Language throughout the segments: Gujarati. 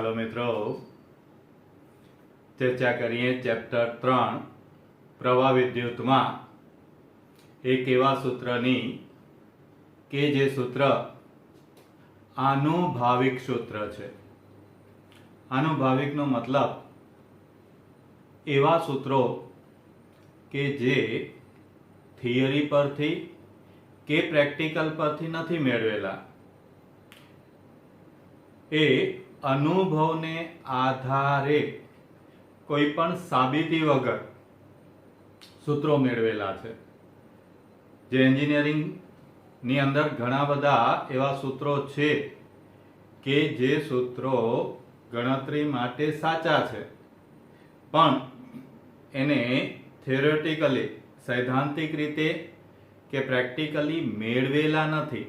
ચાલો મિત્રો ચર્ચા કરીએ ચેપ્ટર 3 પ્રવાહ વિદ્યુતમાં એક એવા સૂત્રની કે જે સૂત્ર આનુભાવિક સૂત્ર છે. આનુભાવિકનો મતલબ એવા સૂત્રો કે જે થિયરી પરથી કે પ્રેક્ટિકલ પરથી નથી મેળવેલા, એ અનુભવને આધારે કોઈ પણ સાબિતી વગર સૂત્રો મેળવેલા છે. જે એન્જિનિયરિંગની અંદર ઘણા બધા એવા સૂત્રો છે કે જે સૂત્રો ગણતરી માટે સાચા છે, પણ એને થિયોરેટિકલી સૈદ્ધાંતિક રીતે કે પ્રેક્ટિકલી મેળવેલા નથી.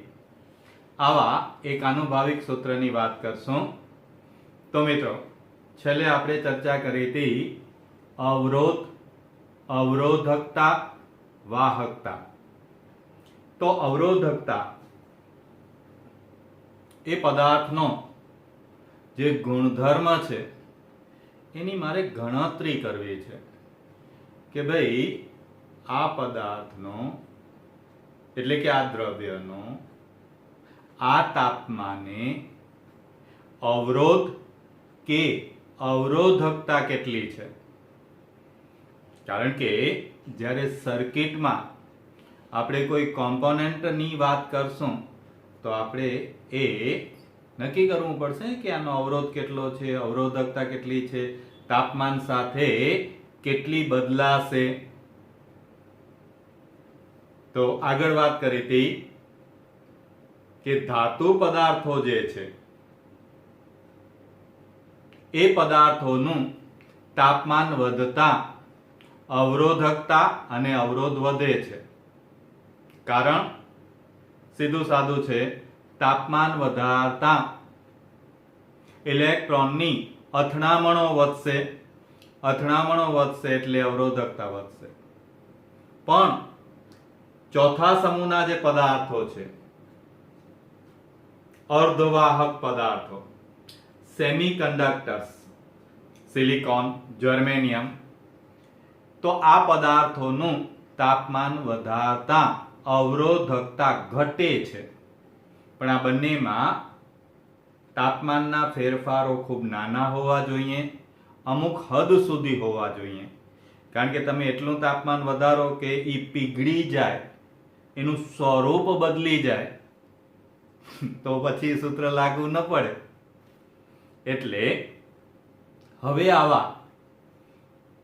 આવા એક આનુભાવિક સૂત્રની વાત કરશું. તો મિત્રો, છેલ્લે આપણે ચર્ચા કરી હતી અવરોધ, અવરોધકતા, વાહકતા. તો અવરોધકતા એ પદાર્થનો જે ગુણધર્મ છે એની મારે ગણતરી કરવી છે કે ભાઈ આ પદાર્થનો એટલે કે આ દ્રવ્યનો આ તાપમાને અવરોધ કે અવરોધકતા કેટલી છે. કારણ કે જ્યારે સર્કિટમાં આપણે કોઈ કોમ્પોનન્ટની વાત કરશું તો આપણે એ નક્કી કરવું પડશે કે આનો અવરોધ કેટલો છે, અવરોધકતા કેટલી છે, તાપમાન સાથે કેટલી બદલાશે. તો આગળ વાત કરી હતી કે ધાતુ પદાર્થો જે છે એ પદાર્થોનું તાપમાન વધતા અવરોધકતા અને અવરોધ વધે છે. કારણ સીધું સાદું છે, તાપમાન વધારતા ઇલેક્ટ્રોનની અથડામણો વધશે, અથડામણો વધશે એટલે અવરોધકતા વધશે. પણ ચોથા સમૂહના જે પદાર્થો છે, અર્ધવાહક પદાર્થો, સેમિકન્ડક્ટર્સ, સિલિકોન, જર્મેનિયમ, તો આ પદાર્થોનું તાપમાન વધારતા અવરોધકતા ઘટે છે. પણ આ બંનેમાં તાપમાનના ફેરફારો ખૂબ નાના હોવા જોઈએ, અમુક હદ સુધી હોવા જોઈએ. કારણ કે તમે એટલું તાપમાન વધારો કે એ પીગળી જાય, એનું સ્વરૂપ બદલી જાય, તો પછી સૂત્ર લાગુ ન પડે. એટલે હવે આવા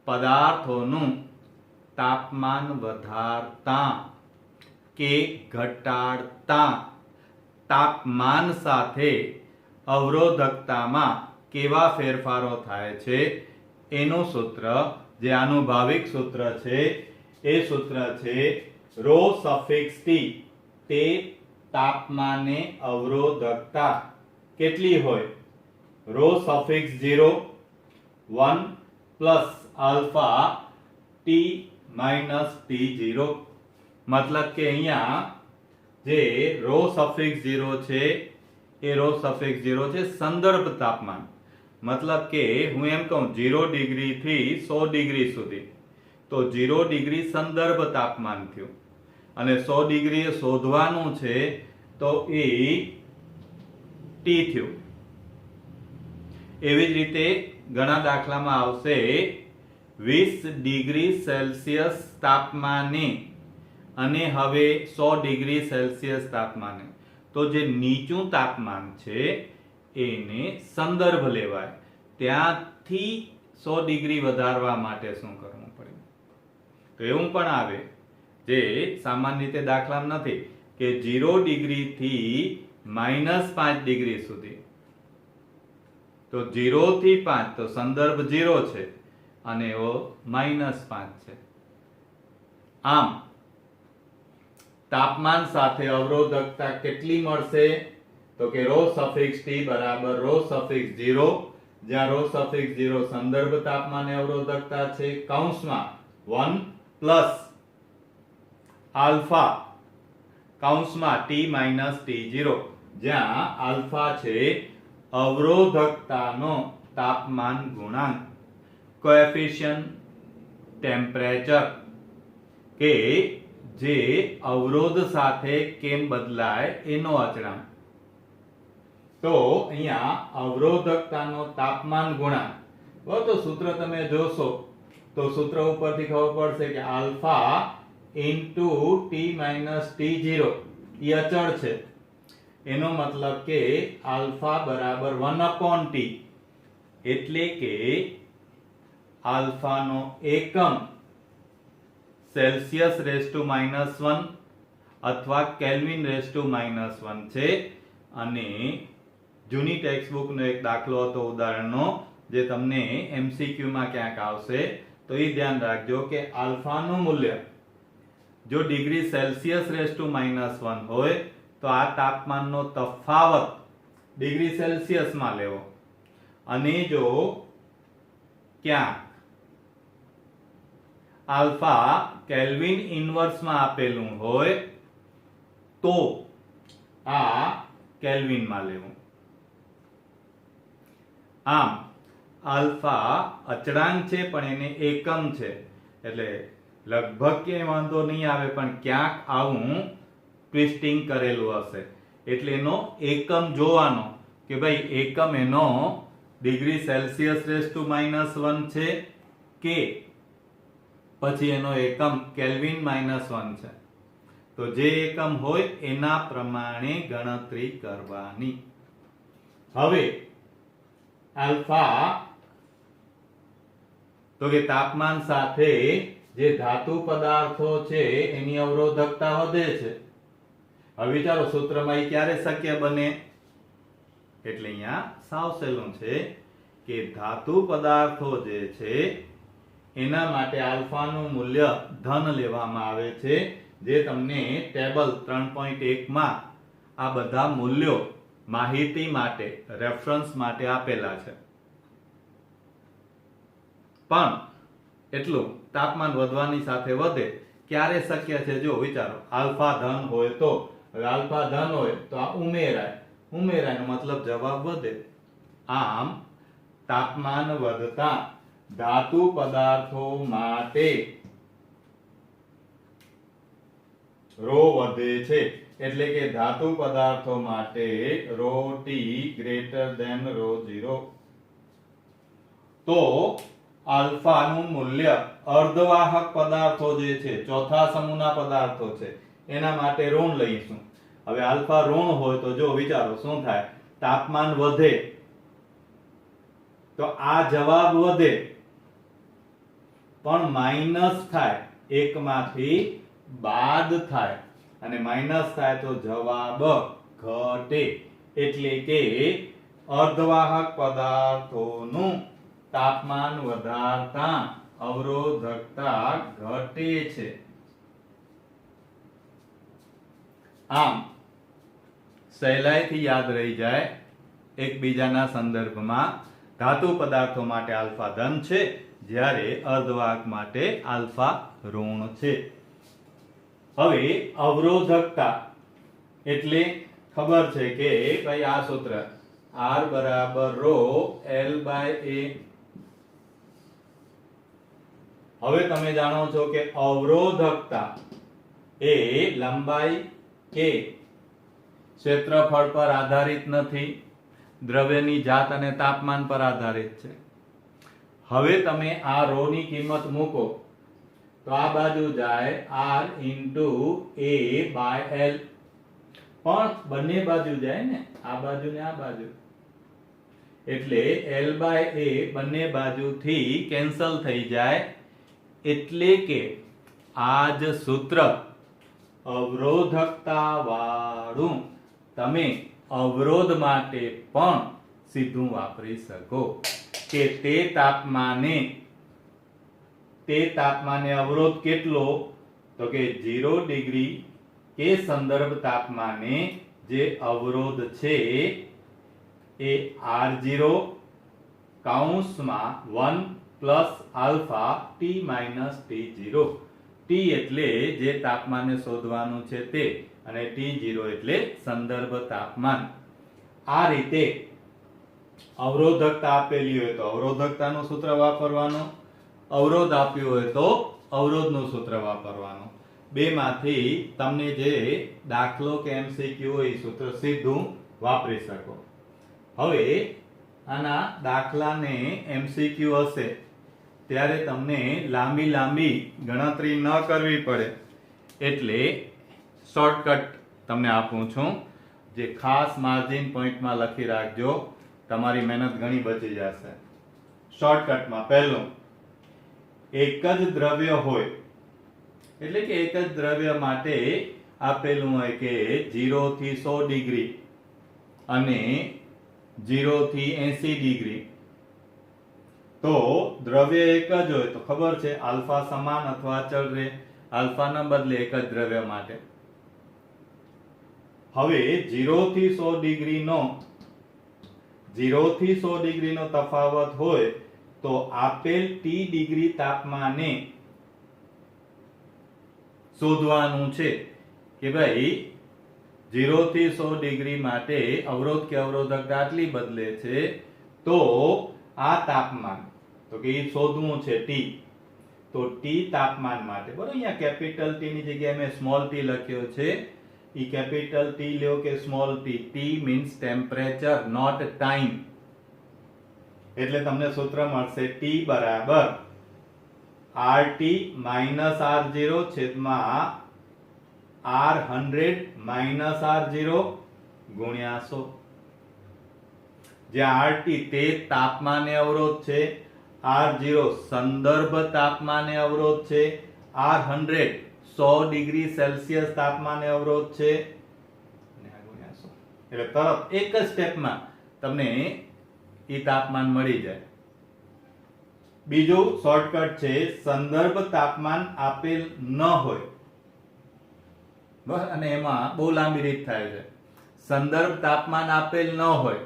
પદાર્થોનું તાપમાન વધારતા કે ઘટાડતા તાપમાન સાથે અવરોધકતામાં કેવા ફેરફારો થાય છે એનું સૂત્ર, જે આનુભાવિક સૂત્ર છે, એ સૂત્ર છે ρ સફિક્સ t. તે તાપમાને અવરોધકતા કેટલી હોય? ρ suffix 0 1 plus alpha t minus t0. મતલબ કે અહીંયા જે ρ સફિક્સ 0 છે એ ρ સફિક્સ 0 છે સંદર્ભ તાપમાન. મતલબ કે હું એમ કહું 0 ડિગ્રી થી 100 ડિગ્રી સુધી, તો 0 ડિગ્રી સંદર્ભ તાપમાન થયું અને 100 ડિગ્રી શોધવાનું છે તો એ t થયું. એવી જ રીતે ઘણા દાખલામાં આવશે 20 ડિગ્રી સેલ્સિયસ તાપમાને અને હવે 100 ડિગ્રી સેલ્સિયસ તાપમાને. તો જે નીચું તાપમાન છે એને સંદર્ભ લેવાય. ત્યાંથી 100 ડિગ્રી વધારવા માટે શું કરવું પડે? તો એવું પણ આવે જે સામાન્ય રીતે દાખલામાં નથી કે 0 ડિગ્રી થી -5 ડિગ્રી સુધી. તો 0 થી 5 તો સંદર્ભ 0 છે અને એવો -5 છે. આમ તાપમાન સાથે અવરોધકતા કેટલી મળશે? તો કે ρ સફિક્સ t બરાબર ρ સફિક્સ 0, જ્યાં ρ સફિક્સ 0 સંદર્ભ તાપમાને અવરોધકતા છે, કૌંસમાં 1 પ્લસ આલ્ફા કૌંસમાં t માઇનસ t0, જ્યાં આલ્ફા છે અવરોધકતાનો તાપમાન ગુણાંક, કોએફિશિયન્ટ ટેમ્પરેચર, કે જે અવરોધ સાથે કેમ બદલાય એનો અચળાંક. તો અહીંયા અવરોધકતાનો તાપમાન ગુણાંક, તો સૂત્ર તમે જોશો તો સૂત્ર ઉપરથી ખબર પડશે કે alpha into T minus T0 એ અચળ છે. એનો મતલબ કે આલ્ફા બરાબર 1/T, એટલે કે આલ્ફાનો એકમ સેલ્સિયસ રેઝ ટુ -1 અથવા કેલ્વિન રેઝ ટુ -1 છે. અને જૂની ટેક્સ્ટબુક નો એક દાખલો હતો ઉદાહરણનો, જે તમને MCQ માં ક્યાંક આવશે, તો એ ધ્યાન રાખજો કે આલ્ફાનું મૂલ્ય જો ડિગ્રી સેલ્સિયસ રેઝ ટુ -1 હોય તો આ તાપમાનનો તફાવત ડિગ્રી સેલ્સિયસમાં લેવો, અને જો ક્યાંક આલ્ફા કેલ્વિન ઇન્વર્સમાં આપેલું હોય તો આ કેલ્વિનમાં લેવું. આમ આલ્ફા અચળાંક છે પણ એને એકમ છે, એટલે લગભગ ક્યાંય વાંધો નહીં આવે, પણ ક્યાંક આવું ટ્વિસ્ટિંગ કરેલું હશે. એટલે એનો એકમ જોવાનો કે ભાઈ એકમ એનો ડિગ્રી સેલ્સિયસ રેઝ ટુ -1 છે કે પછી એનો એકમ કેલ્વિન -1 છે. તો જે એકમ હોય એના પ્રમાણે ગણતરી કરવાની. હવે આલ્ફા તો કે તાપમાન સાથે જે ધાતુ પદાર્થો છે એની અવરોધકતા વધે છે. હવે વિચારો સૂત્રમાં એ ક્યારે શક્ય બને? એટલે અહીંયા સાવ સહેલું છે કે ધાતુ પદાર્થો જે છે એના માટે આલ્ફાનું મૂલ્ય ધન લેવામાં આવે છે, જે તમને ટેબલ 3.1 માં આ બધા મૂલ્યો માહિતી માટે, રેફરન્સ માટે આપેલા છે. પણ એટલું તાપમાન વધવાની સાથે વધે ક્યારે શક્ય છે? જો વિચારો આલ્ફા ધન હોય તો, હવે આલ્ફા ધન હોય તો આ ઉમેરાયનો મતલબ જવાબ વધે. આમ તાપમાન વધતા ધાતુ પદાર્થો માટે ρ વધે છે, એટલે કે ધાતુ પદાર્થો માટે ρT greater than ρ0. તો આલ્ફાનું મૂલ્ય અર્ધવાહક પદાર્થો જે છે, ચોથા સમૂહના પદાર્થો છે, એના માટે ઋણ લઈશું. હવે આલ્ફા ઋણ હોય તો જો વિચારો શું થાય? તાપમાન વધે તો આ જવાબ વધે, પણ માઇનસ થાય, એકમાંથી બાદ થાય, અને માઇનસ થાય તો જવાબ ઘટે. એટલે કે અર્ધવાહક પદાર્થોનું તાપમાન વધારતા અવરોધકતા ઘટે છે. આમ સહેલાઈથી યાદ રહી જાય એકબીજાના સંદર્ભમાં, ધાતુ પદાર્થો માટે આલ્ફા ધન છે, જ્યારે અર્ધવાહક માટે આલ્ફા ઋણ છે. હવે અવરોધકતા એટલે ખબર છે કે ભાઈ આ સૂત્ર R બરાબર ρ L/A. હવે તમે જાણો છો કે અવરોધકતા એ લંબાઈ કે ક્ષેત્રફળ પર આધારિત નથી, દ્રવ્યની જાત અને તાપમાન પર આધારિત છે. હવે તમે આ ρ ની કિંમત મૂકો તો આ બાજુ જાય R into A/L, પણ બંને બાજુ જાય ને, આ બાજુ ને આ બાજુ, એટલે L/A બંને બાજુથી કેન્સલ થઈ જાય. એટલે કે આ જ સૂત્ર અવરોધકતા વાળું તમે અવરોધ માટે પણ સીધું વાપરી શકો કે તે તાપમાને અવરોધ કેટલો? તો કે 0 ડિગ્રી કે સંદર્ભ તાપમાને જે અવરોધ છે એ R0 કૌંસમાં 1 plus alpha T minus T0. T એટલે જે તાપમાને શોધવાનું છે તે, અને T0 એટલે સંદર્ભ તાપમાન. આ રીતે અવરોધકતા આપેલી હોય તો અવરોધકતાનું સૂત્ર વાપરવાનું, અવરોધ આપ્યું હોય તો અવરોધનું સૂત્ર વાપરવાનું. બેમાંથી તમને જે દાખલો કે એમસીક્યુ હોય એ સૂત્ર સીધું વાપરી શકો. હવે આના દાખલાને એમસીક્યુ હશે ત્યારે તમને લાંબી લાંબી ગણતરી ન કરવી પડે એટલે શોર્ટકટ તમને આપું છું, જે ખાસ માર્જિન પોઈન્ટમાં લખી રાખજો, તમારી મહેનત ઘણી બચી જશે. શોર્ટકટમાં પહેલું, એક જ દ્રવ્ય હોય એટલે કે એક જ દ્રવ્ય માટે આપેલું હોય કે 0 થી 100 ડિગ્રી અને 0 થી 80 ડિગ્રી, તો દ્રવ્ય એક જ હોય તો ખબર છે આલ્ફા સમાન અથવા અચળ રહે, આલ્ફાના બદલે એક જ દ્રવ્ય માટે. હવે 0 થી 100 ડિગ્રીનો 0 થી 100 ડિગ્રીનો તફાવત હોય તો આપેલ T ડિગ્રી તાપમાને શોધવાનું છે કે ભાઈ 0 થી 100 ડિગ્રી માટે અવરોધ કે અવરોધકતા આટલી બદલે છે, તો આ તાપમાન તો કે એ શોધવું છે T. તો T તાપમાન માટે બરોબર, અહીંયા કેપિટલ T ની જગ્યાએ મેં સ્મોલ t લખ્યો છે. ઈ કેપિટલ T લ્યો કે small t, T means temperature not time. એટલે તમને સૂત્ર મળશે T બરાબર RT minus R0 છેદમાં R100 minus R0 ગુણ્યા 100. જ્યાં RT તે તાપમાને અવરોધ છે, R0 સંદર્ભ તાપમાને અવરોધ છે, R100 100 ડિગ્રી સેલ્સિયસ તાપમાને અવરોધ છે, અને આ ગુણ્યા 100. એટલે તરત એક જ સ્ટેપમાં તમને ઈ તાપમાન મળી જાય. બીજું શોર્ટકટ છે, સંદર્ભ તાપમાન આપેલ ન હોય, બસ, અને એમાં બહુ લાંબી રીત થાય છે. સંદર્ભ તાપમાન આપેલ ન હોય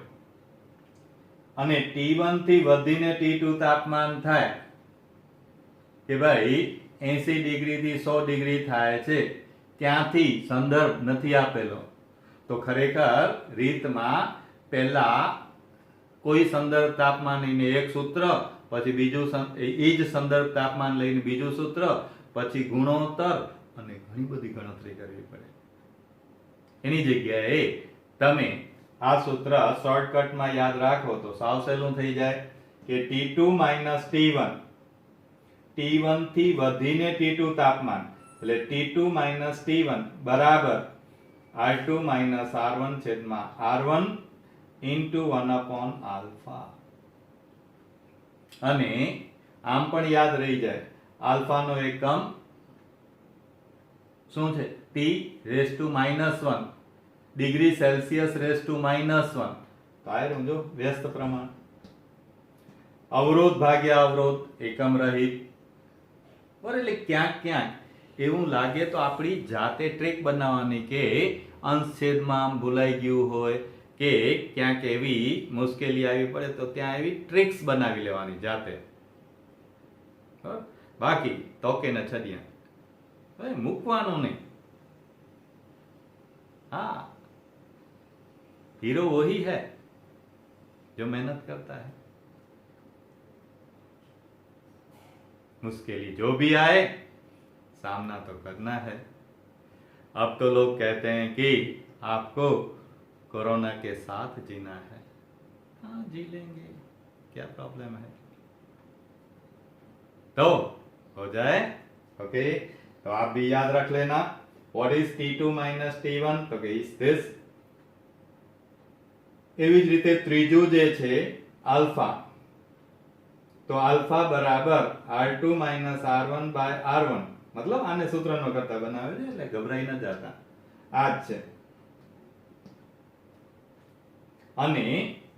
અને T1 થી વધીને T2 તાપમાન થાય કે ભાઈ 80 ડિગ્રી થી 100 ડિગ્રી થાય છે, ત્યાંથી સંદર્ભ નથી આપેલો, તો ખરેખર રીતમાં પહેલા કોઈ સંદર્ભ તાપમાન લઈને એક સૂત્ર, પછી બીજું એ જ સંદર્ભ તાપમાન લઈને બીજું સૂત્ર, પછી ગુણોત્તર અને ઘણી બધી ગણતરી કરવી પડે. એની જગ્યાએ તમે આ સૂત્ર શોર્ટકટમાં યાદ રાખો તો સાવ સહેલું થઈ જાય કે T2 minus T1, T1 થી વધીને T2 તાપમાન એટલે T2 minus T1 બરાબર R2 minus R1 છેદમાં R1 into 1 upon alpha. અને આમ પણ યાદ રહી જાય, આલ્ફાનો એકમ શું છે? T raised to -1 degree Celsius raised to -1. કાયરું જો વ્યસ્ત પ્રમાણ. અવરોધ ભાગ્યા અવરોધ એકમ રહિત. બરાબર, એટલે ક્યાંક ક્યાંક એવું લાગે તો આપણી જાતે ટ્રીક બનાવવાની કે અંશ છેદમાં ભૂલાઈ ગયું હોય કે ક્યાંક એવી મુશ્કેલી આવી પડે તો ત્યાં એવી ટ્રિક્સ બનાવી લેવાની જાતે. બાકી તો કે ન છડિયા મૂકવાનું નહીં. हाँ, हीरो वही है जो मेहनत करता है. मुश्किल जो भी आए सामना तो करना है. अब तो लोग कहते हैं कि आपको कोरोना के साथ जीना है. हाँ, जी लेंगे, क्या प्रॉब्लम है. तो हो जाए. ओके, तो आप भी याद रख लेना. What is T2 minus T1? तो કે is this. એવી જ રીતે ત્રીજું જે છે આલ્ફા, તો આલ્ફા બરાબર R2 minus R1 by R1, મતલબ આને સૂત્રનો કરતા બનાવે છે એટલે ગભરાઈ ન જતા, આ જ છે. અને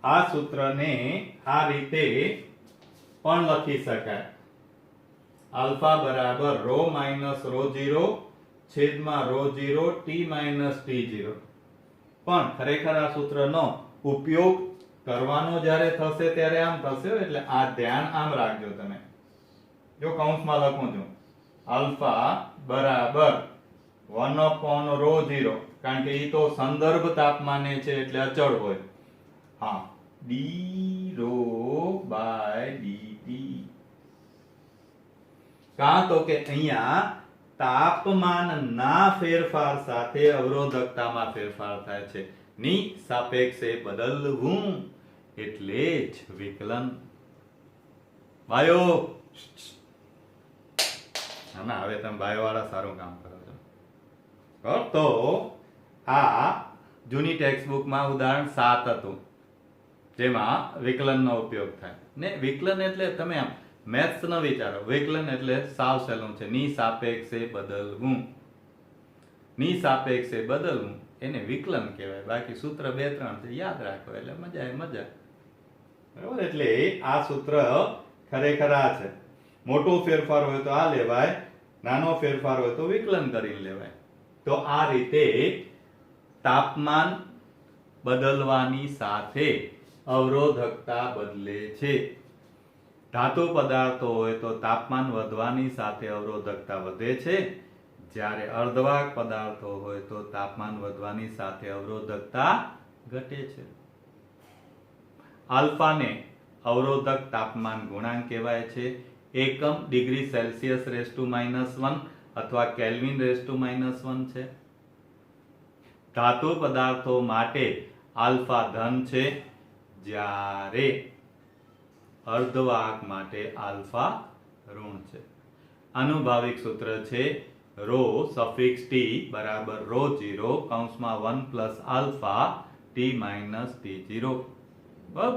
આ સૂત્રને આ રીતે પણ લખી શકાય, આલ્ફા બરાબર ρ minus ρ0 છેદમાં ρ0 T minus T0. પણ ખરેખર આ સૂત્રનો ઉપયોગ કરવાનો જ્યારે થશે ત્યારે આમ થશે, એટલે આ ધ્યાન આમ રાખજો તમે. જો કૌંસમાં લખું છું આલ્ફા બરાબર 1 upon ρ0, કારણ કે એ તો સંદર્ભ તાપમાને છે એટલે અચળ હોય. હા, ડી રો બાય ડીટી. કાં તો કે અહીંયા તાપમાનના ફેરફાર સાથે અવરોધકતામાં ફેરફાર થાય છે, ની સાપેક્ષે બદલવું એટલે જ વિકલન. બાયો ના, હવે તમે બાયો વાળા સારું કામ કરો છો. તો આ જૂની ટેક્સ્ટ બુકમાં ઉદાહરણ 7 હતું, જેમાં વિકલનનો ઉપયોગ થાય ને. વિકલન એટલે તમે આમ મેથ્સ ન વિચારો, વિકલન એટલે સાવ સહેલું છે. ની સાપેક્ષે બદલવું, ની સાપેક્ષે બદલવું એને વિકલન કહેવાય. બાકી સૂત્ર 2-3 છે, યાદ રાખો એટલે મજા આવે, મજા. બરાબર? એટલે આ સૂત્ર ખરેખર આ છે. મોટો ફેરફાર હોય તો આ લેવાય, નાનો ફેરફાર હોય તો વિકલન કરીને લેવાય. તો આ રીતે તાપમાન બદલવાની સાથે અવરોધકતા બદલે છે. ધાતુ પદાર્થો હોય તો તાપમાન વધવાની સાથે અવરોધકતા વધે છે, જ્યારે અર્ધવાહક પદાર્થો હોય તો તાપમાન વધવાની સાથે અવરોધકતા ઘટે છે. આલ્ફાને અવરોધક તાપમાન ગુણાંક કહેવાય છે. એકમ ડિગ્રી સેલ્સિયસ -1 અથવા કેલ્વિન -1 છે. ધાતુ પદાર્થો માટે આલ્ફા ધન છે, જ્યારે અર્ધવાહક માટે આલ્ફા ઋણ છે. આનુભાવિક સૂત્ર છે ρ સફિક્સ t બરાબર ρ0 કૌંસમાં 1 plus alpha t minus t0.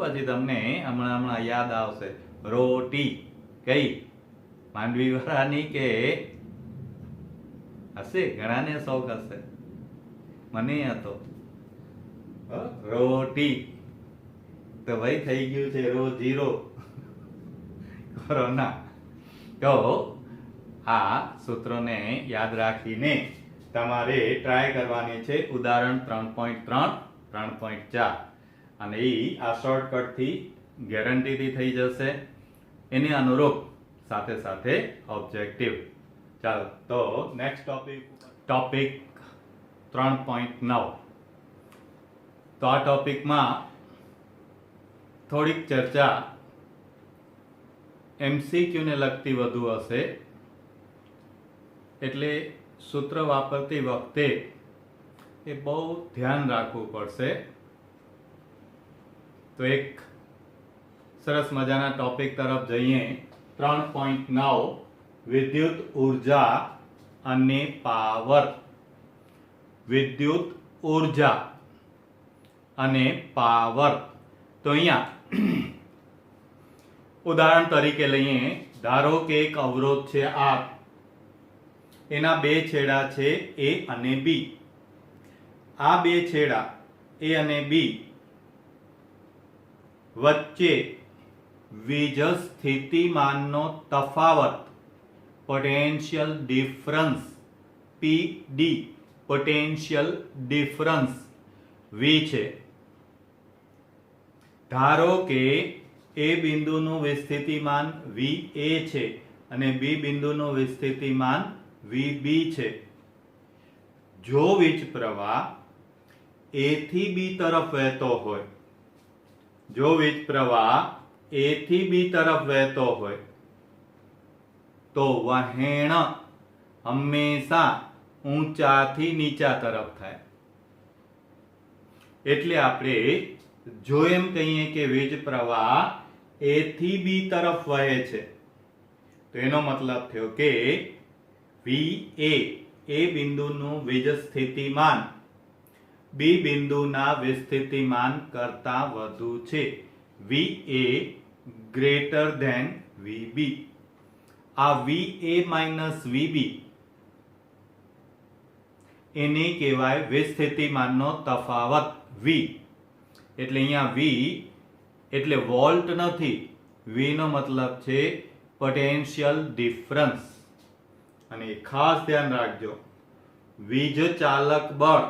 પછી તમને હમણાં યાદ આવશે ρ t કઈ માંડવી વાળાની કે હશે, ઘણાને શોખ હશે, મને હતો ρ t. તો ભાઈ થઈ ગયું છે ρ0 કોરોના. તો આ સૂત્રોને યાદ રાખીને તમારે ટ્રાય કરવાની છે ઉદાહરણ 3.3, 3.4 અને આ શોર્ટકટ થી ગેરંટીથી થઈ જશે. એની અનુરૂપ સાથે સાથે ઓબ્જેક્ટિવ. ચાલો તો નેક્સ્ટ ટોપિક 3.9. તો આ ટોપિકમાં થોડીક ચર્ચા MCQ ને લગતી વધુ હશે, એટલે સૂત્ર વાપરતી વખતે એ બહુ ધ્યાન રાખવું પડશે. તો એક સરસ મજાના ટોપિક તરફ જઈએ. 3.9 વિદ્યુત ઉર્જા અને પાવર. વિદ્યુત ઉર્જા અને પાવર. તો અહીંયા ઉદાહરણ તરીકે લઈએ. ધારો કે એક અવરોધ છે R, એના બે છેડા છે A અને B. આ બે છેડા A અને B વચ્ચે વીજ સ્થિતિમાનનો તફાવત potential difference PD, potential difference V છે. ધારો કે A બિંદુનું વિસ્થિતિમાન VA છે અને B બિંદુનું વિસ્થિતિમાન VB છે. જો વીજ પ્રવાહ A થી B તરફ વહેતો હોય, જો વીજ પ્રવાહ A થી B તરફ વહેતો હોય તો વહેણ હંમેશા ઊંચાથી નીચા તરફ થાય. એટલે આપણે જો એમ કહીએ કે વીજ પ્રવાહ A થી B તરફ વહે છે, તો એનો મતલબ થયો કે VA એ બિંદુનું વીજ સ્થિતિમાન B બિંદુના વિસ્થિતિમાન કરતા વધુ છે. VA greater than VB. આ VA માઇનસ VB એને કહેવાય વિસ્થિતિમાનનો તફાવત V. એટલે અહીંયા V એટલે વોલ્ટ નથી, V નો મતલબ છે પોટેન્શિયલ ડિફરન્સ. અને ખાસ ધ્યાન રાખજો, વીજ ચાલક બળ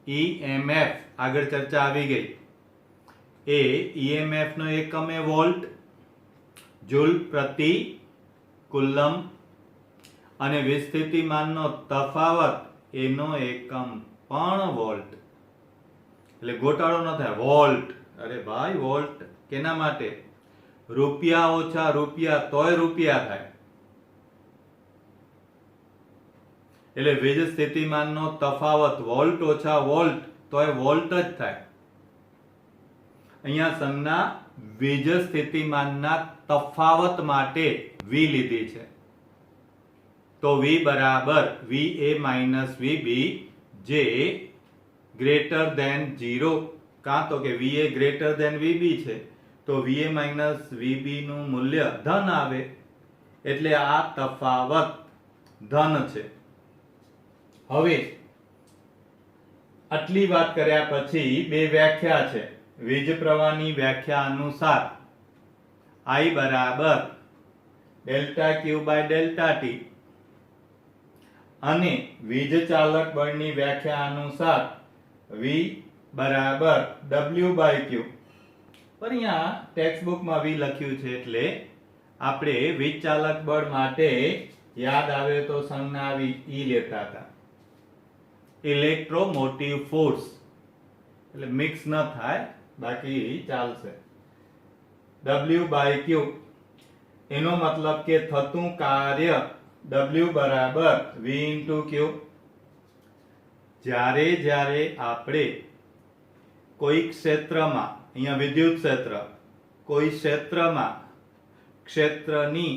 EMF આગળ ચર્ચા આવી ગઈ. એ EMF નો એકમ એ વોલ્ટ, જૂલ પ્રતિ કુલમ, અને વિસ્થિતિમાનનો તફાવત એનો એકમ પણ વોલ્ટ. એટલે ગોટાળો ન થાય, વોલ્ટ અરે ભાઈ વોલ્ટ કેના માટે? રૂપિયા ઓછા રૂપિયા તોય રૂપિયા થાય, એટલે વીજ સ્થિતિમાનનો તફાવત વોલ્ટ ઓછા વોલ્ટ તોય વોલ્ટ જ થાય. અહીંયા સંજ્ઞા વીજ સ્થિતિમાનના તફાવત માટે વી લીધી છે. તો વી બરાબર VA માઇનસ VB જે ગ્રેટર ધેન 0, કાં તો કે VA ગ્રેટર ધેન VB છે તો VA માઇનસ VB નું મૂલ્ય ધન આવે, એટલે આ તફાવત ધન છે. હવે આટલી વાત કર્યા પછી બે વ્યાખ્યા છે. વીજ પ્રવાહની વ્યાખ્યા અનુસાર I બરાબર delta Q by delta T અને વીજ ચાલક બળની વ્યાખ્યા અનુસાર V બરાબર W બાય Q. પણ અહીંયા ટેક્સ્ટ બુકમાં V લખ્યું છે એટલે આપણે વીજ ચાલક બળ માટે યાદ આવે તો સંજ્ઞા આવી E લેતા હતા. ઇલેક્ટ્રોમોટિવ ફોર્સ એટલે મિક્સ ન થાય, બાકી ચાલશે. W બાય Q એનો મતલબ કે થતું કાર્ય W બરાબર V ઇન્ટુ Q. જ્યારે જ્યારે આપણે કોઈ ક્ષેત્રમાં, અહીંયા વિદ્યુત ક્ષેત્ર, કોઈ ક્ષેત્રમાં ક્ષેત્રની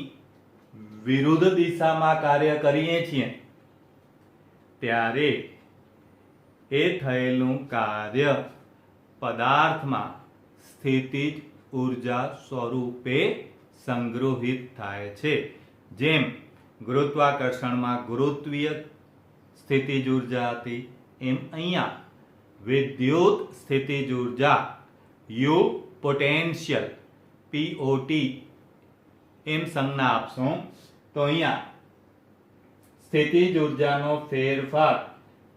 વિરુદ્ધ દિશામાં કાર્ય કરીએ છીએ ત્યારે એ થયેલું કાર્ય પદાર્થમાં સ્થિતિજ ઊર્જા સ્વરૂપે સંગ્રહિત થાય છે. જેમ ગુરુત્વાકર્ષણમાં ગુરુત્વીય સ્થિતિજ ઊર્જા હતી, એમ અહીંયા વિદ્યુત સ્થિતિજ ઊર્જા U પોટેન્શિયલ POT એમ સંજ્ઞા આપશું. તો અહીંયા સ્થિતિજ ઊર્જાનો ફેરફાર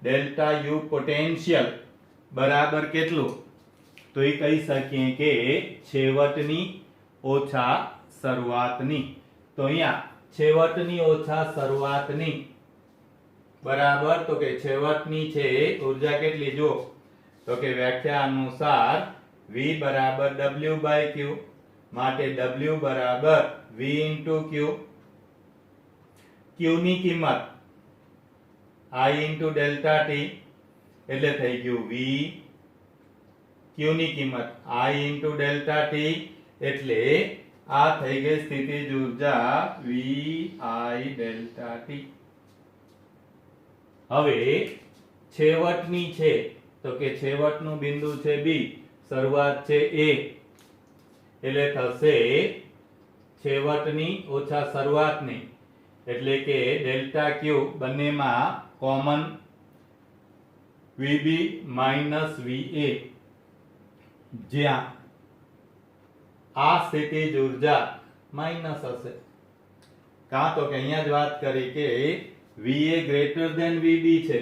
ડેલ્ટા U પોટેન્શિયલ બરાબર કેટલું? તો એ કહી શકીએ કે છેવટની ઓછા શરૂઆતની. તો અહીંયા છેવટની ઓછા શરૂઆતની બરાબર, તો કે છેવટની છે ઊર્જા કેટલી? જો તો કે વ્યાખ્યા અનુસાર V બરાબર W બાય Q, માટે W બરાબર V ઇન્ટુ Q. Q ની કિંમત I ઇન્ટુ ડેલ્ટા T એટલે થઈ ગયું V. Q ની કિંમત I ઇન્ટુ ડેલ્ટા T એટલે આ થઈ ગઈ સ્થિતિજ ઊર્જા VI ડેલ્ટા T. હવે છેવટની છે તો કે છેવટનું બિંદુ છે B, શરૂઆત છે A, એટલે થશે છેવટની ઓછા શરૂઆતની, એટલે કે ડેલ્ટા Q બંનેમાં કોમન VB માઇનસ VA, જ્યાં આ સ્થિતિજ ઊર્જા માઇનસ હશે. કાં તો કે અહીંયા જ વાત કરી કે VA ગ્રેટર ધેન VB છે,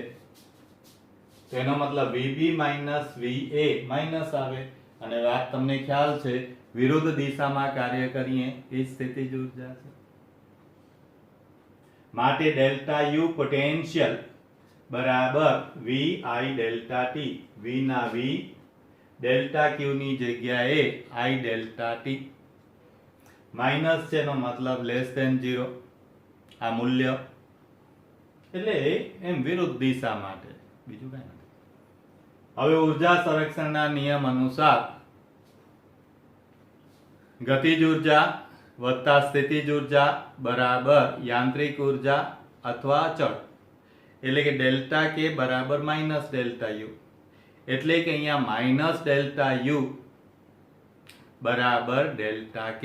તેનો મતલબ VB માઇનસ VA માઇનસ આવે, અને વાત તમને ખ્યાલ છે વિરુદ્ધ દિશામાં કાર્ય કરીએ એ સ્થિતિજ ઊર્જા છે. માટે ડેલ્ટા U પોટેન્શિયલ બરાબર VI ડેલ્ટા T. V ના V, ડેલ્ટા Q ની જગ્યાએ I ડેલ્ટા T. માઇનસ છે એનો મતલબ લેસ ધેન 0 આ મૂલ્ય, એટલે એમ વિરુદ્ધ દિશા માટે, બીજું કઈ નથી. હવે ઊર્જા સંરક્ષણના નિયમ અનુસાર ગતિજ ઊર્જા વત્તા સ્થિતિજ ઊર્જા બરાબર યાંત્રિક ઊર્જા અથવા અચળ, એટલે કે ડેલ્ટા K બરાબર માઇનસ ડેલ્ટા U. એટલે કે અહીંયા માઇનસ ડેલ્ટા U બરાબર ડેલ્ટા K,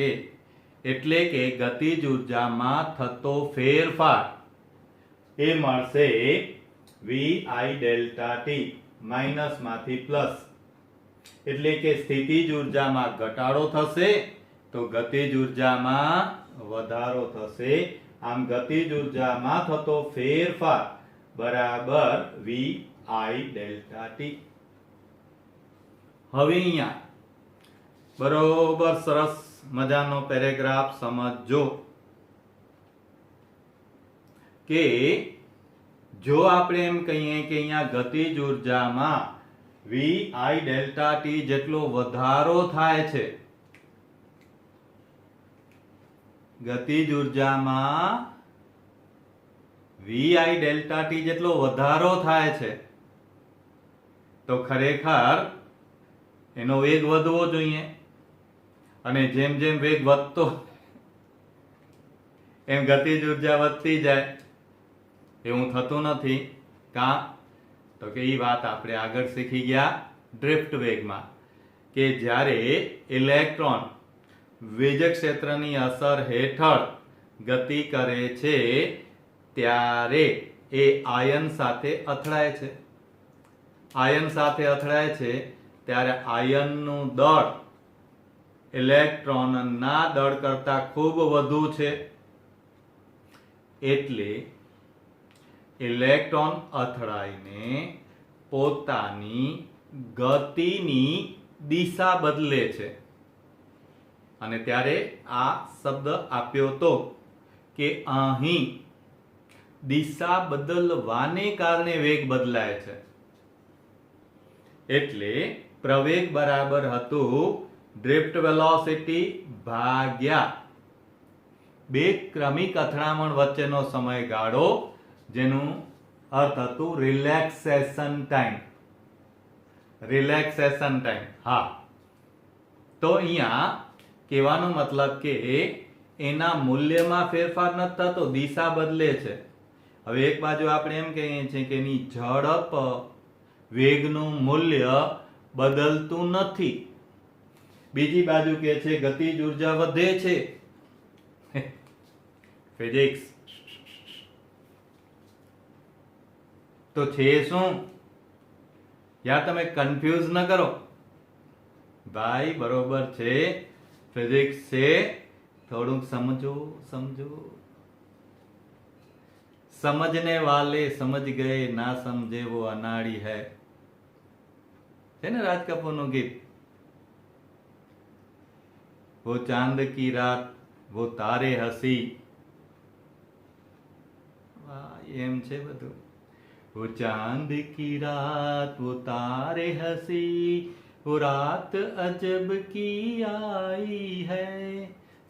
એટલે કે ગતિજ ઊર્જામાં થતો ફેરફાર એ મળશે VI ડેલ્ટા T માઇનસ માંથી પ્લસ, એટલે કે સ્થિતિજ ઊર્જામાં ઘટાડો થશે તો ગતિજ ઊર્જામાં વધારો થશે. આમ ગતિજ ઊર્જામાં થતો ફેરફાર બરાબર VI ડેલ્ટા T. હવે અહીંયા બરોબર સરસ મજાનો પેરેગ્રાફ સમજો કે જો આપણે એમ કહીએ કે અહીંયા ગતિજ ઊર્જામાં વી ડેલ્ટા ટી જેટલો વધારો થાય છે, ગતિજ ઉર્જામાં વી ડેલ્ટા ટી જેટલો વધારો થાય છે, તો ખરેખર એનો વેગ વધવો જોઈએ. અને જેમ જેમ વેગ વધતો એમ ગતિજ ઉર્જા વધતી જાય, એવું થતું નથી. કાં તો કે એ વાત આપણે આગળ શીખી ગયા ડ્રિફ્ટ વેગમાં, કે જ્યારે ઇલેક્ટ્રોન વિજ્ય ક્ષેત્રની અસર હેઠળ ગતિ કરે છે ત્યારે એ આયન સાથે અથડાય છે. આયન સાથે અથડાય છે ત્યારે આયનનું દળ ઇલેક્ટ્રોનના દળ કરતા ખૂબ વધુ છે. એટલે ઇલેક્ટ્રોન અથડાઈને પોતાની ગતિની દિશા બદલે છે. અને ત્યારે આ શબ્દ આપ્યો તો કે અહીં દિશા બદલવાને કારણે વેગ બદલાય છે. એટલે પ્રવેગ બરાબર હતું ડ્રિફ્ટ વેલોસિટી ભાગ્યા બે ક્રમિક અથડામણ વચ્ચેનો સમયગાળો, જેનું અર્થ હતું રિલેક્સેશન ટાઈમ. Relaxation time. હા, તો અહીંયા કહેવાનો મતલબ કે એના મૂલ્યમાં ફેરફાર નથી થતો, દિશા બદલે છે. હવે એક બાજુ આપણે એમ કહીએ છીએ કે એની ઝડપ, વેગનું મૂલ્ય બદલતું નથી, બીજી બાજુ કે છે ગતિજ ઉર્જા વધે છે. ફિઝિક્સ તો છે શું? યાર તમે કન્ફ્યુઝ ન કરો ભાઈ, બરોબર છે ફિઝિક્સ છે, થોડુંક સમજો. સમજને વાલે સમજ ગए, ના સમજે वो अनाड़ी है, છે ને રાજ કપૂરનું ગીત. वो चांद की रात वो तारे हसी, એમ છે બધું. वो चांद की रात वो तारे हसी, वो रात अजब की आई है,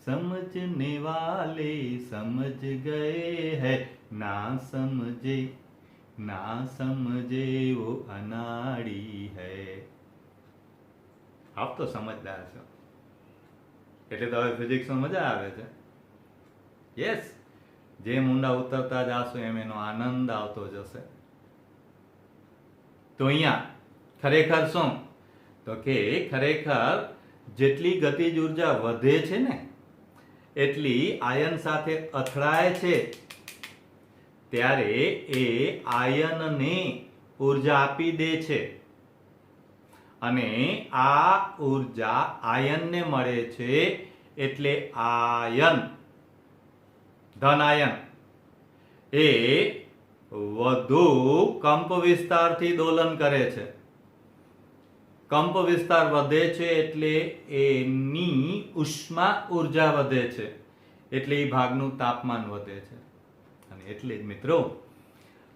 समझने वाले समझ गए हैं, ना समझे वो अनाड़ी है. આપ તો સમજદાર છો એટલે તો હવે ફિઝિક્સમાં મજા આવે છે. યસ, જેમ ઊંડા ઉતરતા જાશો એમ એનો આનંદ આવતો જશે. તો અહીંયા ખરેખર શું? તો કે ખરેખર જેટલી ગતિજ ઉર્જા વધે છે ને એટલી આયન સાથે અથડાય છે ત્યારે એ આયનને ઉર્જા આપી દે છે. અને આ ઉર્જા આયનને મળે છે એટલે આયન, ધન આયન, એ વધુ કંપ વિસ્તારથી દોલન કરે છે. કંપ વિસ્તાર વધે છે એટલે એની ઉષ્મા ઉર્જા વધે છે, એટલે એ ભાગનું તાપમાન વધે છે. અને એટલે જ મિત્રો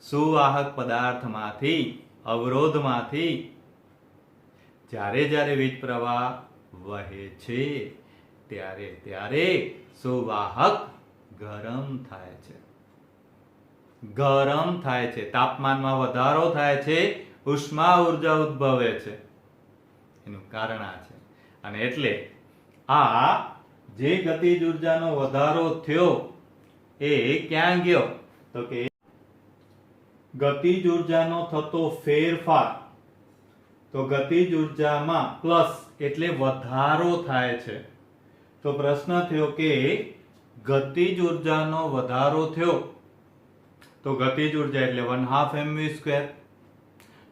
સુવાહક પદાર્થમાંથી, અવરોધમાંથી જ્યારે વીજ પ્રવાહ વહે છે ત્યારે સુવાહક ગરમ થાય છે. તાપમાનમાં વધારો થાય છે, ઉષ્મા ઉર્જા ઉદ્ભવે છે. એનું કારણ આ છે. અને એટલે આ જે ગતિજ ઉર્જાનો વધારો થયો એ ક્યાં ગયો? તો કે ગતિજ ઉર્જાનો થતો ફેરફાર, તો ગતિજ ઉર્જામાં પ્લસ એટલે વધારો થાય છે. તો પ્રશ્ન થયો કે ગતિજ ઉર્જાનો વધારો થયો, તો ગતિજ ઉર્જા એટલે 1/2 mv².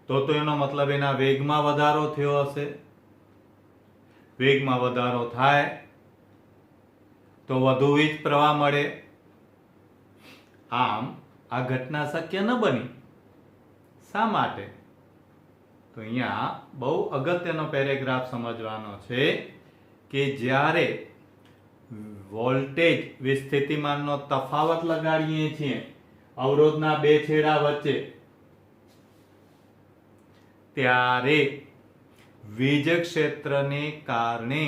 તો એનો મતલબ એના વેગમાં વધારો થયો હશે. વેગમાં વધારો થાય તો વધુ વીજ પ્રવાહ મળે. આમ આ ઘટના શક્ય ન બની. શા માટે? તો અહીંયા બહુ અગત્યનો પેરેગ્રાફ સમજવાનો છે કે જ્યારે વોલ્ટેજ સ્થિતિમાનનો તફાવત લગાડીએ છીએ અવરોધના બે છેડા વચ્ચે, ત્યારે વીજ ક્ષેત્રને કારણે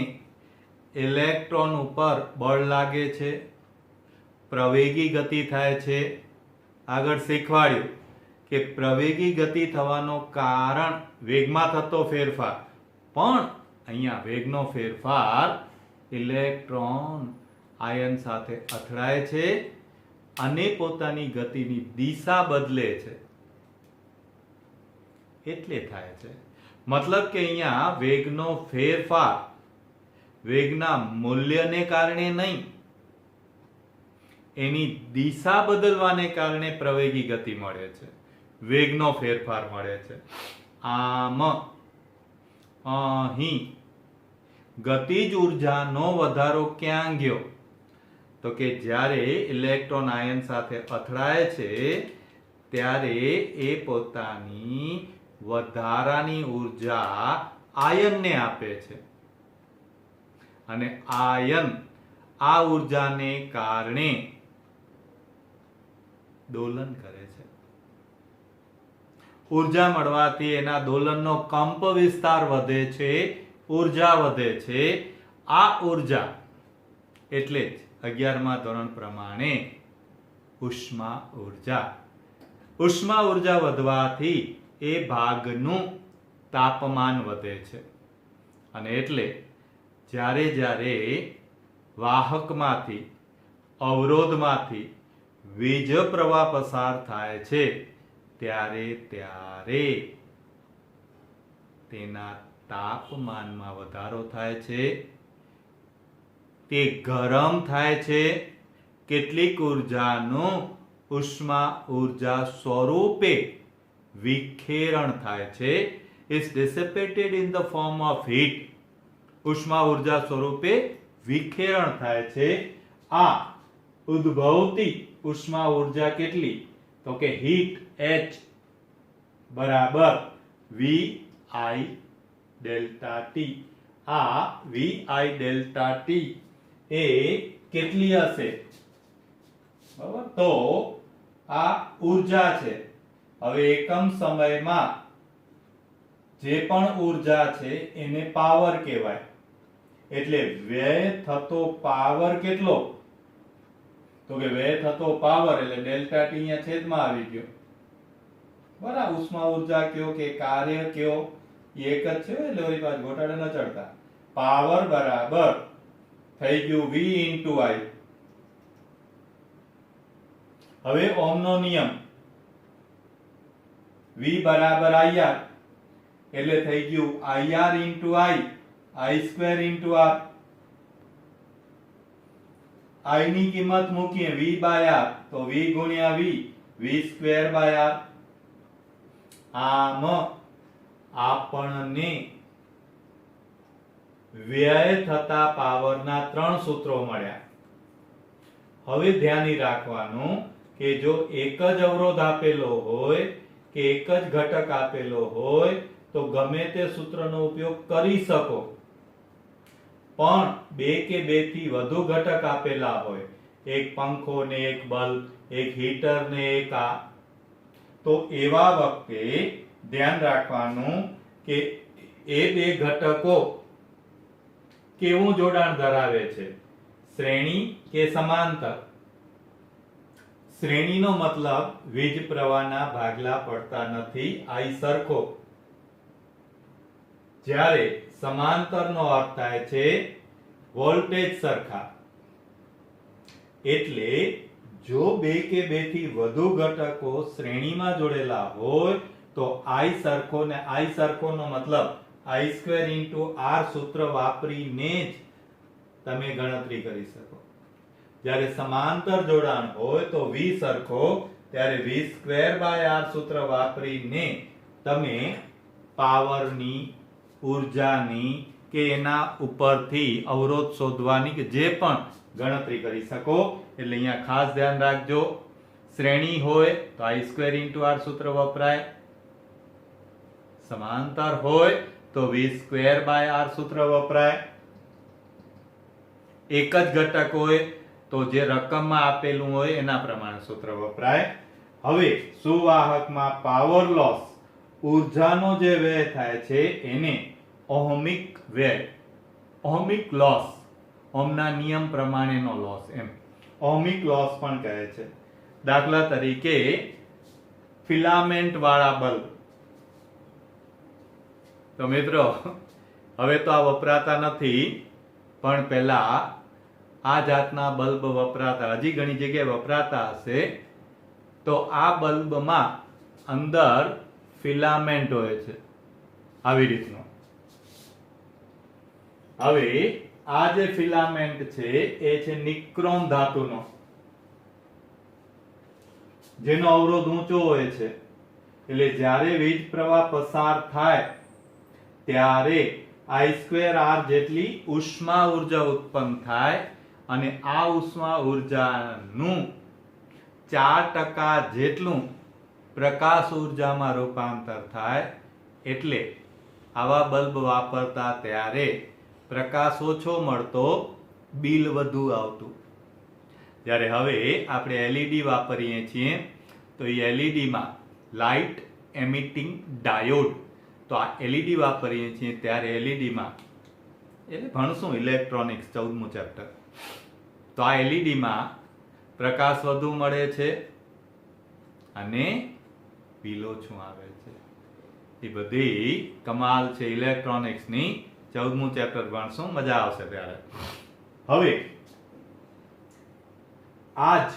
ઇલેક્ટ્રોન ઉપર બળ લાગે છે, પ્રવેગી ગતિ થાય છે. આગળ શીખવાડ્યું કે પ્રવેગી ગતિ થવાનું કારણ વેગમાં થતો ફેરફાર, પણ અહીંયા વેગનો ફેરફાર ઇલેક્ટ્રોન આયન સાથે અથડાય છે અને પોતાની ગતિની દિશા બદલે છે એટલે થાય છે. મતલબ કે અહીંયા વેગનો ફેરફાર વેગના મૂલ્યને કારણે નહીં, એની દિશા બદલવાને કારણે પ્રવેગી ગતિ મળે છે, વેગનો ફેરફાર મળે છે. આમ અહીં ગતિજ ઉર્જાનો વધારો ક્યાં ગયો? તો કે જ્યારે ઇલેક્ટ્રોન આયન સાથે અથડાય છે ત્યારે એ પોતાની વધારાની ઉર્જા આયનને આપે છે અને આયન આ ઉર્જાને કારણે દોલન કરે છે. ઉર્જા મળવાથી એના દોલનનો કંપ વિસ્તાર વધે છે, ઉર્જા વધે છે. આ ઉર્જા એટલે જ 11મા ધોરણ પ્રમાણે ઉષ્મા ઉર્જા. ઉષ્મા ઉર્જા વધવાથી એ ભાગનું તાપમાન વધે છે અને એટલે જ્યારે જ્યારે વાહકમાંથી અવરોધમાંથી વીજ પ્રવાહ પસાર થાય છે ત્યારે ત્યારે તેના તાપમાનમાં વધારો થાય છે, તે ગરમ થાય છે. કેટલીક ઉર્જાનું ઉષ્મા ઉર્જા સ્વરૂપે વિખેરણ થાય છે, is dissipated in the form of heat. ઉષ્મા ઉર્જા સ્વરૂપે વિખેરણ થાય છે. આ ઉદ્ભવતી ઉષ્મા ઉર્જા કેટલી? તો કે હીટ H બરાબર VI ડેલ્ટા T. આ VI ડેલ્ટા T એ કેટલી હશે? બરાબર, તો આ ઉર્જા છે. હવે એકમ સમયમાં જે પણ ઉર્જા છે એને પાવર કહેવાય. એટલે વ્યય થતો પાવર કેટલો? તો કે વ્યય થતો પાવર એટલે ડેલ્ટા ટી અહીંયા છેદમાં આવી ગયો. બરાબર, ઉષ્મા ઉર્જા કયો કે કાર્ય કયો એક જ છે એટલે વળી પાછું ઘટાડે ન ચડતા. પાવર બરાબર થઈ ગયું V into I. હવે ઓહમનો નિયમ V બરાબર IR એટલે થઈ ગયું IR into I square into R. I ની કિંમત મૂકીએ V by R તો V ગુણ્યા V square by R. આમ આપણને વ્યય થતા પાવરના 3 સૂત્રો મળ્યા. હવે ધ્યાન રાખવાનું કે જો એક જ અવરોધ આપેલો હોય કે એક જ ઘટક આપેલો હોય તો ગમે તે સૂત્રનો ઉપયોગ કરી શકો, પણ બે કે બે થી વધુ ઘટક આપેલા હોય, એક પંખો ને એક બલ્બ, એક હીટર ને એક આ, તો એવા વખતે ધ્યાન રાખવાનું કે એ બે ઘટકો કેવું જોડાણ ધરાવે છે, શ્રેણી કે સમાંતર. શ્રેણીનો મતલબ વીજ પ્રવાહના ભાગલા પડતા નથી, I સરખો. જ્યારે સમાંતરનો અર્થ થાય છે વોલ્ટેજ સરખા. એટલે જો બે કે બે થી વધુ ઘટકો શ્રેણીમાં જોડેલા હોય તો I સરખો, ને I સરખોનો મતલબ I square into R સૂત્ર વાપરીને જ તમે ગણતરી કરી શકો. જ્યારે સમાંતર જોડાણ હોય તો V સરખો, ત્યારે V square by R સૂત્ર વાપરીને તમે પાવરની, ઉર્જાની કે એના ઉપરથી અવરોધ શોધવાની કે જે પણ ગણતરી કરી શકો. એટલે અહીંયા ખાસ ધ્યાન રાખજો, શ્રેણી હોય તો I square into R સૂત્ર વપરાય, સમાંતર હોય તો V square by R સૂત્ર વપરાય. એક જ ઘટક હોય તો જે રકમમાં આપેલું હોય એના પ્રમાણે સૂત્ર વપરાય. હવે સુવાહકમાં પાવર લોસ ઉર્જાનો જે વ્યય થાય છે એને ઓહમિક વ્યય, ઓહમિક લોસ, ઓહમના નિયમ પ્રમાણેનો લોસ, એમ ઓહમિક લોસ પણ કહે છે. દાખલા તરીકે ફિલામેન્ટ વાળા બલ્બ. તો મિત્રો હવે તો આ વપરાતા નથી, પણ પહેલા આ જાતના બલ્બ વપરાતા, હજી ઘણી જગ્યાએ વપરાતા હશે. તો આ બલ્બમાં અંદર ફિલામેન્ટ હોય છે આવી રીતનો. હવે આ જે ફિલામેન્ટ છે એ છે નિક્રોમ ધાતુનો, જેનો અવરોધ ઊંચો હોય છે. એટલે જ્યારે વીજ પ્રવાહ પસાર થાય ત્યારે I2R જેટલી ઉષ્મા ઉર્જા ઉત્પન્ન થાય અને આ ઉષ્મા ઉર્જાનું 4% જેટલું પ્રકાશ ઉર્જામાં રૂપાંતર થાય. એટલે આવા બલ્બ વાપરતા ત્યારે પ્રકાશ ઓછો મળતો, બિલ વધુ આવતું. જ્યારે હવે આપણે એલઈડી વાપરીએ છીએ તો એ એલઈડીમાં લાઇટ એમિટિંગ ડાયોડ, તો આ એલઈડી વાપરીએ છીએ ત્યારે એલઈડીમાં, એટલે ભણશું ઇલેક્ટ્રોનિક્સ 14મું ચેપ્ટર, તો આ એલઈડીમાં પ્રકાશ વધુ મળે છે અને બિલ ઓછું આવે છે. એ બધી કમાલ છે ઇલેક્ટ્રોનિક્સની. 14મું ચેપ્ટર ભણશું, મજા આવશે ત્યારે. હવે આજ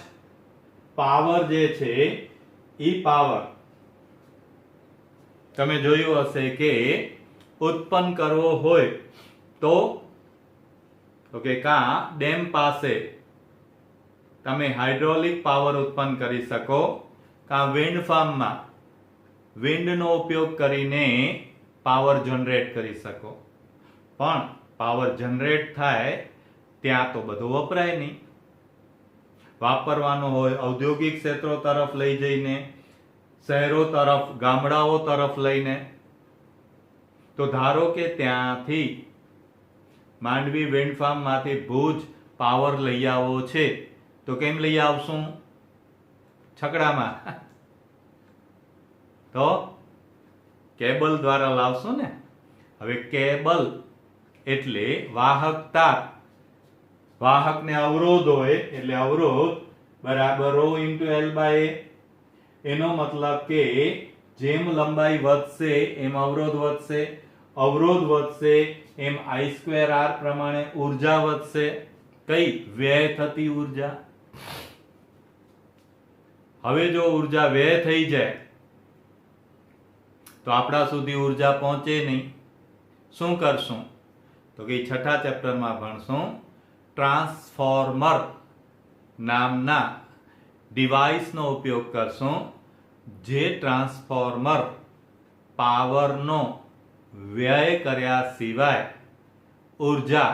પાવર જે છે ઈ પાવર તમે જોયું હશે કે ઉત્પન્ન કરવો હોય તો કાં ડેમ પાસે તમે હાઇડ્રોલિક પાવર ઉત્પન્ન કરી શકો, કાં વિન્ડ ફાર્મમાં વિન્ડનો ઉપયોગ કરીને પાવર જનરેટ કરી શકો. પણ પાવર જનરેટ થાય ત્યાં તો બધું વપરાય નહીં. વાપરવાનો હોય ઔદ્યોગિક ક્ષેત્રો તરફ લઈ જઈને, શહેરો તરફ, ગામડાઓ તરફ લઈને. તો ધારો કે ત્યાંથી માંડવી વિન્ડ ફાર્મમાંથી ભુજ પાવર લઈ આવવો છે, તો કેમ લઈ આવશું? છકડામાં. તો કેબલ દ્વારા લાવશું ને. હવે કેબલ એટલે વાહક તાર, વાહકને અવરોધ હોય એટલે અવરોધ બરાબર ρ × L/A. એનો મતલબ કે જેમ લંબાઈ વધશે એમ અવરોધ વધશે, અવરોધ વધશે એમ I2R પ્રમાણે ઉર્જા વધશે. કઈ? વ્યય થતી ઉર્જા. હવે જો ઉર્જા વ્યય થઈ જાય તો આપણા સુધી ઉર્જા પહોંચે નહીં. શું કરશું? તો કે 6થા ચેપ્ટરમાં ભણશું. ટ્રાન્સફોર્મર નામના ડિવાઇસનો ઉપયોગ કરશું, જે ટ્રાન્સફોર્મર પાવરનો વ્યય કર્યા સિવાય ઉર્જા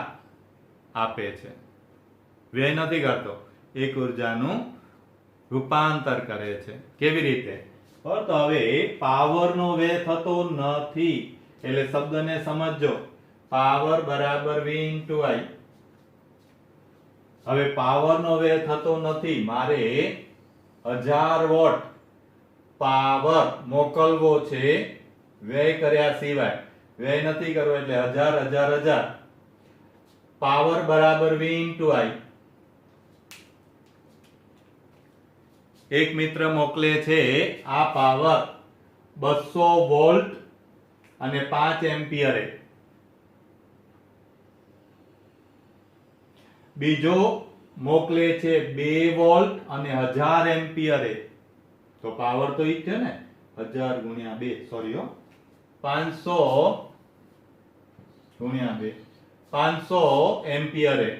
આપે છે. વ્યય નથી કરતો, એક ઉર્જાનું રૂપાંતર કરે છે. કેવી રીતે? તો હવે પાવરનો વ્યય થતો નથી એટલે શબ્દને સમજજો. પાવર બરાબર V × I. હવે પાવરનો વ્યય થતો નથી, મારે 1000 વોટ પાવર મોકલવો છે વ્યય કર્યા સિવાય. વ્યય નથી કરવો એટલે 1000 પાવર બરાબર V × I. એક મિત્ર મોકલે છે આ પાવર 200 વોલ્ટ અને 5 એમ્પિયરે. બીજો મોકલે છે 2 વોલ્ટ અને 1000 એમ્પિયરે. તો પાવર તો ઈ જ છે ને, 1000 × 2, સોરી 500 × 2, 500 એમ્પિયરે.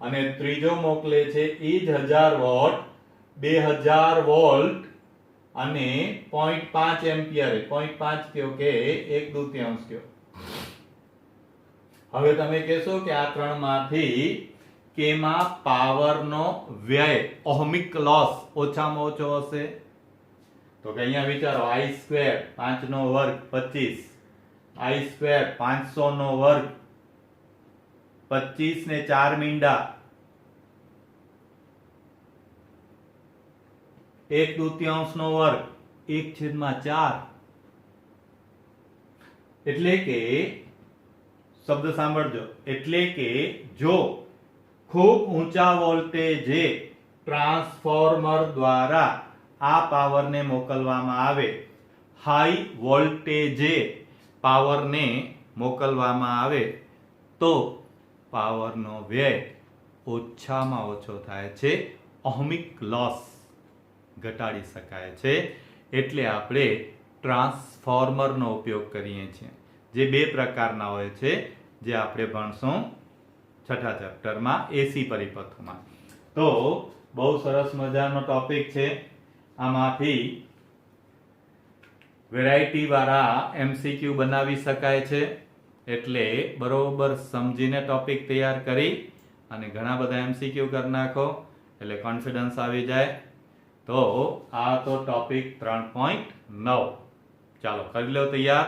અને ત્રીજો મોકલે છે ઈ જ 1000 વોટ, 2000 વોલ્ટ અને 0.5 એમ્પિયરે. 0.5 કયો કે 1/2 કયો. હવે તમે કહેશો કે આ ત્રણમાંથી કેમાં પાવરનો વ્યય, ઓહમિક લોસ ઓછામાં ઓછો હશે? તો કે અહીંયા વિચારો, I2 5 નો વર્ગ 25, I2 500 નો વર્ગ 25 ને 4 મીંડા, 1/2 નો વર્ગ 1/4, એટલે કે શબ્દ સાંભળજો, એટલે કે જો ખૂબ ઊંચા વોલ્ટેજે ટ્રાન્સફોર્મર દ્વારા આ પાવરને મોકલવામાં આવે, હાઈ વોલ્ટેજે પાવરને મોકલવામાં આવે તો પાવરનો વ્યય ઓછામાં ઓછો થાય છે, ઓહમિક લોસ ઘટાડી શકાય છે. એટલે આપણે ટ્રાન્સફોર્મરનો ઉપયોગ કરીએ છીએ, જે બે પ્રકારના હોય છે, જે આપણે ભણશું છઠ્ઠા ચેપ્ટરમાં એસી પરિપથોમાં. તો બહુ સરસ મજાનો ટોપિક છે. આમાંથી વેરાયટી વાળા એમસીક્યુ બનાવી શકાય છે. એટલે બરોબર સમજીને ટોપિક તૈયાર કરી અને ઘણા બધા એમસીક્યુ કરી નાખો એટલે કોન્ફિડન્સ આવી જાય. તો આ તો ટોપિક 3.9. ચાલો કરી લો તૈયાર.